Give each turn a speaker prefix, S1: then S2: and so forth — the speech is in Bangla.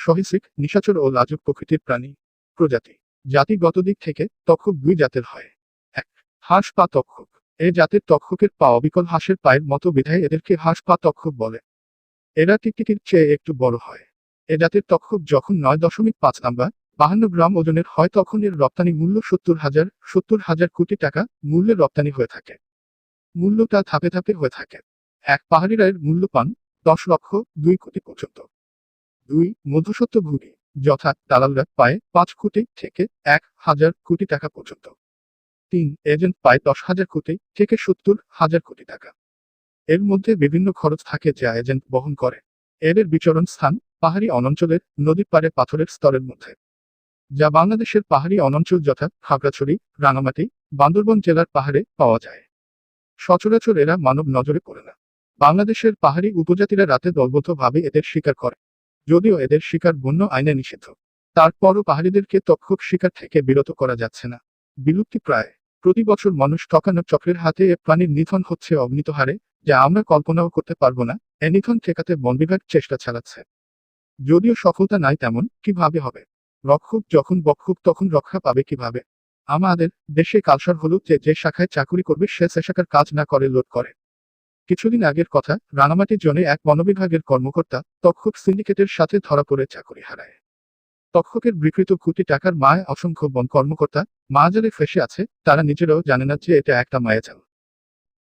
S1: সহিষ্ণু, নিশাচর ও লাজুক প্রকৃতির প্রাণী। প্রজাতি। জাতিগত দিক থেকে তক্ষক দুই জাতের হয়। এক, হাঁস বা তক্ষক। এ জাতের তক্ষকের পা অবিকল হাঁসের পায়ের মতো বিধায় এদেরকে হাঁস বা তক্ষক বলে। এরা টিকটিকির চেয়ে একটু বড় হয়। এ জাতের তক্ষক যখন 9.5 লম্বা 52 গ্রাম ওজনের হয় তখন এর রপ্তানি মূল্য 70,000 কোটি টাকা মূল্যে রপ্তানি হয়ে থাকে। মূল্যটা ধাপে ধাপে হয়ে থাকে। এক, পাহাড়ি রায়ের মূল্য পান 10 লক্ষ 2 কোটি পর্যন্ত। 2, মধ্যস্বত্ব ভূমি, যথা দালালরা পায় 5 কোটি থেকে 1,000 কোটি টাকা পর্যন্ত। 3, এজেন্ট পায় 10,000 কোটি থেকে 70,000 কোটি টাকা। এর মধ্যে বিভিন্ন খরচ থাকে যা এজেন্ট বহন করে। এদের বিচরণ স্থান পাহাড়ি অঞ্চলের নদীর পাড়ে পাথরের স্তরের মধ্যে, যা বাংলাদেশের পাহাড়ি অঞ্চল যথা খাগড়াছড়ি, রাঙামাটি, বান্দরবান জেলার পাহাড়ে পাওয়া যায়। সচরাচর এরা মানব নজরে পড়ে না। বাংলাদেশের পাহাড়ি উপজাতিরা রাতে দলবদ্ধভাবে এদের শিকার করে। যদিও এদের শিকার বন্য আইনে নিষিদ্ধ, তারপরও পাহাড়িদেরকে তক্ষক শিকার থেকে বিরত করা যাচ্ছে না। বিলুপ্তি প্রায়। প্রতি বছর মানুষ ঠকানো চক্রের হাতে এ প্রাণীর নিধন হচ্ছে অগণিত হারে, যা আমরা কল্পনাও করতে পারবো না। এ নিধন ঠেকাতে বন বিভাগ চেষ্টা চালাচ্ছে, যদিও সফলতা নাই তেমন। কিভাবে হবে? রক্ষক যখন বক্ষক তখন রক্ষা পাবে কিভাবে? আমাদের দেশে কালচার হলো যে যে শাখায় চাকুরি করবে সে শাখার কাজ না করে লোড করে। কিছুদিন আগের কথা, রাঙামাটি জোনে এক বনবিভাগের কর্মকর্তা তক্ষক সিন্ডিকেটের সাথে ধরা পড়ে চাকুরি হারায়। তক্ষকের বিকৃত কোটি টাকার মায় অসংখ্য বন কর্মকর্তা মায়াজালে ফেসে আছে, তারা নিজেরাও জানে না যে এটা একটা মায়াজাল।